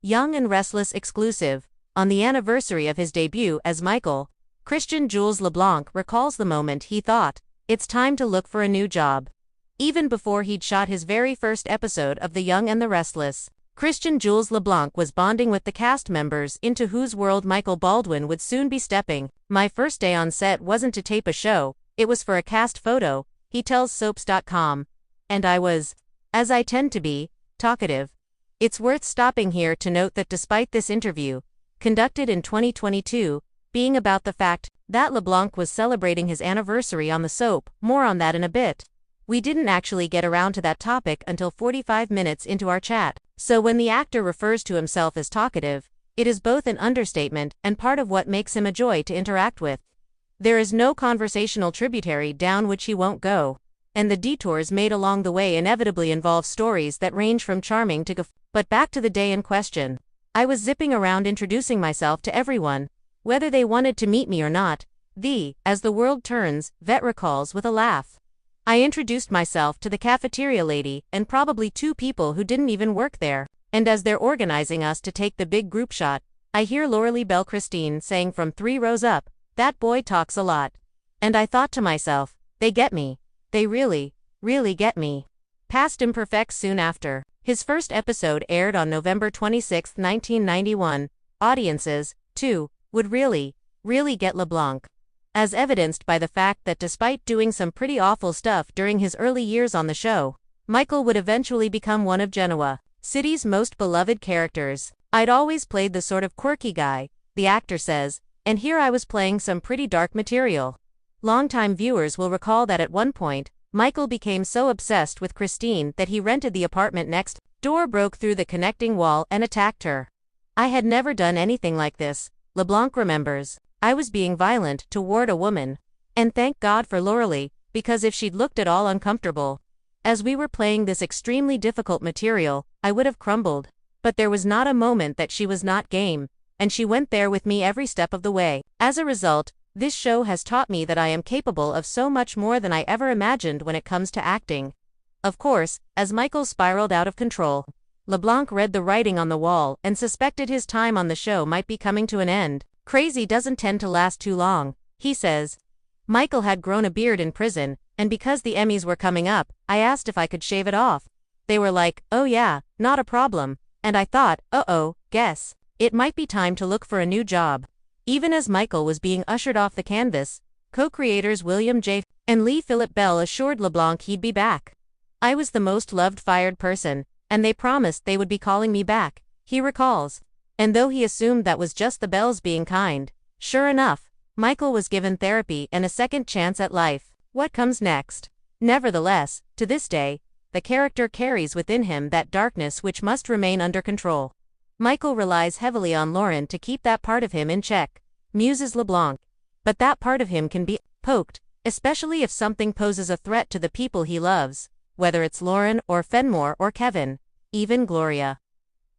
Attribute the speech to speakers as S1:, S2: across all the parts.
S1: Young and Restless exclusive. On the anniversary of his debut as Michael, Christian Jules LeBlanc recalls the moment he thought, "It's time to look for a new job." Even before he'd shot his very first episode of The Young and the Restless, Christian Jules LeBlanc was bonding with the cast members into whose world Michael Baldwin would soon be stepping. "My first day on set wasn't to tape a show, it was for a cast photo," he tells Soaps.com. "And I was, as I tend to be, talkative." It's worth stopping here to note that despite this interview, conducted in 2022, being about the fact that LeBlanc was celebrating his anniversary on the soap, more on that in a bit, we didn't actually get around to that topic until 45 minutes into our chat. So when the actor refers to himself as talkative, it is both an understatement and part of what makes him a joy to interact with. There is no conversational tributary down which he won't go, and the detours made along the way inevitably involve stories that range from charming to But back to the day in question. I was zipping around introducing myself to everyone, whether they wanted to meet me or not. As the world turns, vet recalls with a laugh. I introduced myself to the cafeteria lady and probably two people who didn't even work there, and as they're organizing us to take the big group shot, I hear Lauralee Bell Christine saying from 3 rows up, "That boy talks a lot." And I thought to myself, they get me. They really, really get me. Past imperfects soon after. His first episode aired on November 26, 1991. Audiences, too, would really, really get LeBlanc. As evidenced by the fact that despite doing some pretty awful stuff during his early years on the show, Michael would eventually become one of Genoa City's most beloved characters. "I'd always played the sort of quirky guy," the actor says, "and here I was playing some pretty dark material." Longtime viewers will recall that at one point, Michael became so obsessed with Christine that he rented the apartment next door, broke through the connecting wall, and attacked her. "I had never done anything like this," LeBlanc remembers. "I was being violent toward a woman. And thank God for Lauralee, because if she'd looked at all uncomfortable as we were playing this extremely difficult material, I would have crumbled. But there was not a moment that she was not game, and she went there with me every step of the way. As a result, this show has taught me that I am capable of so much more than I ever imagined when it comes to acting." Of course, as Michael spiraled out of control, LeBlanc read the writing on the wall and suspected his time on the show might be coming to an end. "Crazy doesn't tend to last too long," he says. "Michael had grown a beard in prison, and because the Emmys were coming up, I asked if I could shave it off. They were like, 'Oh yeah, not a problem,' and I thought, guess it might be time to look for a new job." Even as Michael was being ushered off the canvas, co-creators William J. and Lee Philip Bell assured LeBlanc he'd be back. "I was the most loved fired person, and they promised they would be calling me back," he recalls. And though he assumed that was just the Bells being kind, sure enough, Michael was given therapy and a second chance at life. What comes next? Nevertheless, to this day, the character carries within him that darkness which must remain under control. Michael relies heavily on Lauren to keep that part of him in check, muses LeBlanc. But that part of him can be poked, especially if something poses a threat to the people he loves, whether it's Lauren or Fenmore or Kevin, even Gloria.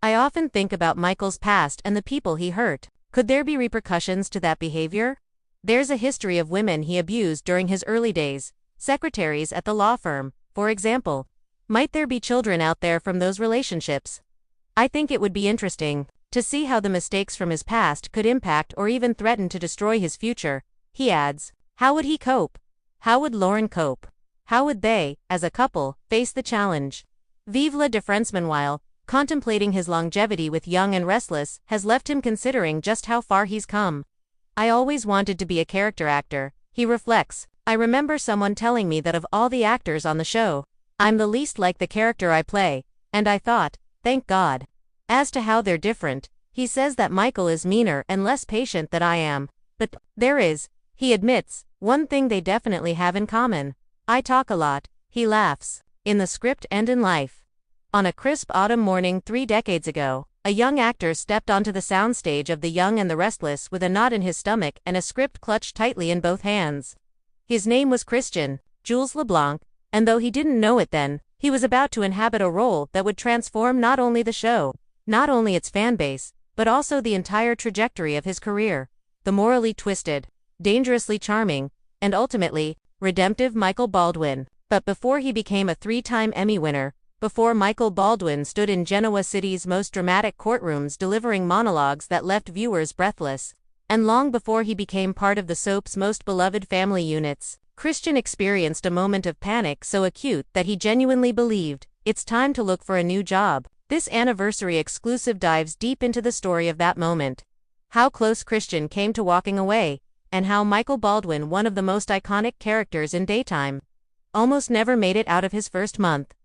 S1: "I often think about Michael's past and the people he hurt. Could there be repercussions to that behavior? There's a history of women he abused during his early days, secretaries at the law firm, for example. Might there be children out there from those relationships? I think it would be interesting to see how the mistakes from his past could impact or even threaten to destroy his future," he adds. How would he cope? How would Lauren cope? How would they, as a couple, face the challenge? Vive le difference. Meanwhile, contemplating his longevity with Young and Restless has left him considering just how far he's come. "I always wanted to be a character actor," he reflects. "I remember someone telling me that of all the actors on the show, I'm the least like the character I play, and I thought, thank God." As to how they're different, he says that Michael is meaner and less patient than I am. But there is, he admits, one thing they definitely have in common. "I talk a lot," he laughs, "in the script and in life." On a crisp autumn morning 3 decades ago, a young actor stepped onto the soundstage of The Young and the Restless with a knot in his stomach and a script clutched tightly in both hands. His name was Christian Jules LeBlanc, and though he didn't know it then, he was about to inhabit a role that would transform not only the show, not only its fanbase, but also the entire trajectory of his career. The morally twisted, dangerously charming, and ultimately, redemptive Michael Baldwin. But before he became a 3-time Emmy winner, before Michael Baldwin stood in Genoa City's most dramatic courtrooms delivering monologues that left viewers breathless, and long before he became part of the soap's most beloved family units, Christian experienced a moment of panic so acute that he genuinely believed, it's time to look for a new job. This anniversary exclusive dives deep into the story of that moment. How close Christian came to walking away, and how Michael Baldwin, one of the most iconic characters in daytime, almost never made it out of his first month.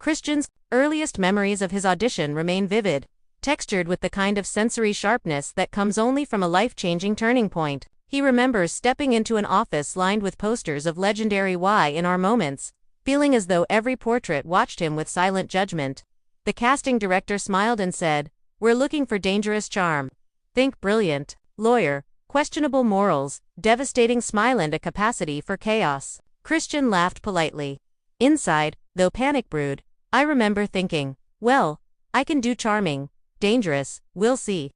S1: Christian's earliest memories of his audition remain vivid, textured with the kind of sensory sharpness that comes only from a life-changing turning point. He remembers stepping into an office lined with posters of legendary Y&R moments, feeling as though every portrait watched him with silent judgment. The casting director smiled and said, "We're looking for dangerous charm. Think brilliant, lawyer, questionable morals, devastating smile and a capacity for chaos." Christian laughed politely. Inside, though panic brewed, I remember thinking, well, I can do charming, dangerous, we'll see.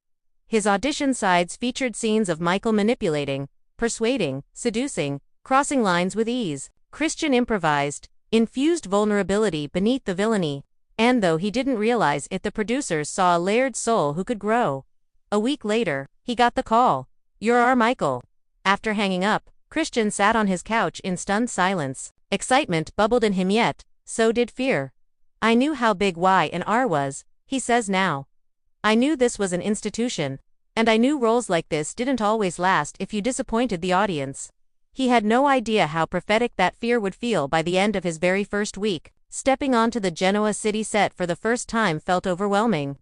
S1: His audition sides featured scenes of Michael manipulating, persuading, seducing, crossing lines with ease. Christian improvised, infused vulnerability beneath the villainy, and though he didn't realize it, the producers saw a layered soul who could grow. A week later, he got the call. "You're our Michael." After hanging up, Christian sat on his couch in stunned silence. Excitement bubbled in him, yet so did fear. "I knew how big Y&R was," he says now. "I knew this was an institution, and I knew roles like this didn't always last if you disappointed the audience." He had no idea how prophetic that fear would feel by the end of his very first week. Stepping onto the Genoa City set for the first time felt overwhelming.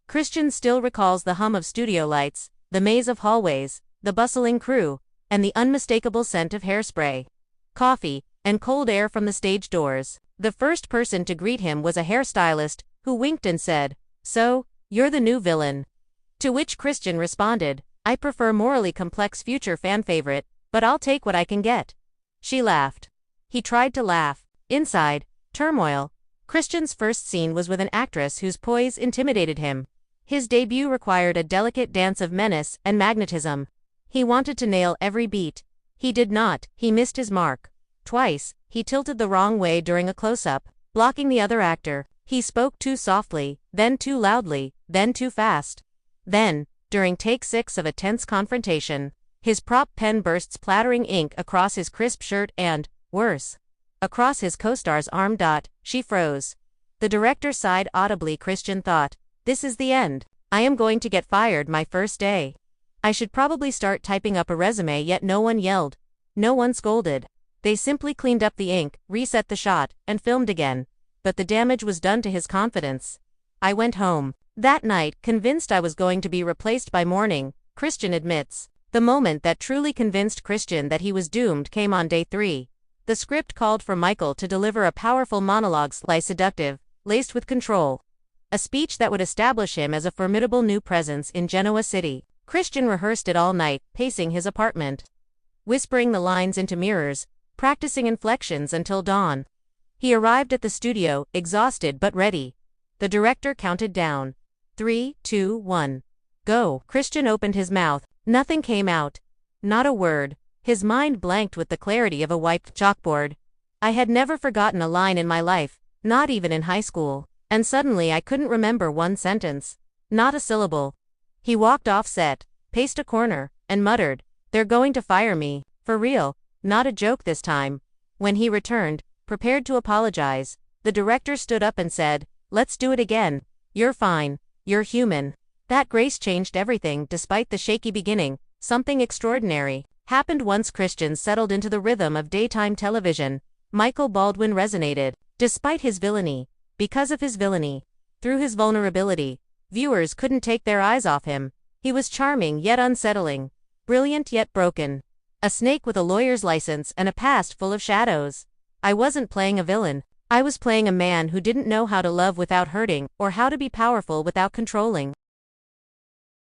S1: Christian still recalls the hum of studio lights, the maze of hallways, the bustling crew, and the unmistakable scent of hairspray, coffee, and cold air from the stage doors. The first person to greet him was a hairstylist, who winked and said, "So, you're the new villain." To which Christian responded, "I prefer morally complex future fan favorite, but I'll take what I can get." She laughed. He tried to laugh. Inside, turmoil. Christian's first scene was with an actress whose poise intimidated him. His debut required a delicate dance of menace and magnetism. He wanted to nail every beat. He did not. He missed his mark. Twice, he tilted the wrong way during a close-up, blocking the other actor. He spoke too softly, then too loudly, then too fast. Then, during take 6 of a tense confrontation, his prop pen burst splattering ink across his crisp shirt and, worse, across his co-star's arm. She froze. The director sighed audibly. Christian thought, "This is the end. I am going to get fired my first day. I should probably start typing up a resume." Yet no one yelled. No one scolded. They simply cleaned up the ink, reset the shot, and filmed again. But the damage was done to his confidence. "I went home that night, convinced I was going to be replaced by morning," Christian admits. The moment that truly convinced Christian that he was doomed came on day 3. The script called for Michael to deliver a powerful monologue, seductive, laced with control. A speech that would establish him as a formidable new presence in Genoa City. Christian rehearsed it all night, pacing his apartment, whispering the lines into mirrors, practicing inflections until dawn. He arrived at the studio, exhausted but ready. The director counted down. 3, 2, 1. Go. Christian opened his mouth. Nothing came out. Not a word. His mind blanked with the clarity of a wiped chalkboard. I had never forgotten a line in my life, not even in high school. And suddenly I couldn't remember one sentence. Not a syllable. He walked off set, paced a corner, and muttered, "They're going to fire me. For real. Not a joke this time." When he returned, prepared to apologize, the director stood up and said, "Let's do it again. You're fine. You're human." That grace changed everything. Despite the shaky beginning, something extraordinary happened once Christian settled into the rhythm of daytime television. Michael Baldwin resonated. Despite his villainy, because of his villainy, through his vulnerability, viewers couldn't take their eyes off him. He was charming yet unsettling, brilliant yet broken, a snake with a lawyer's license and a past full of shadows. I wasn't playing a villain. I was playing a man who didn't know how to love without hurting, or how to be powerful without controlling.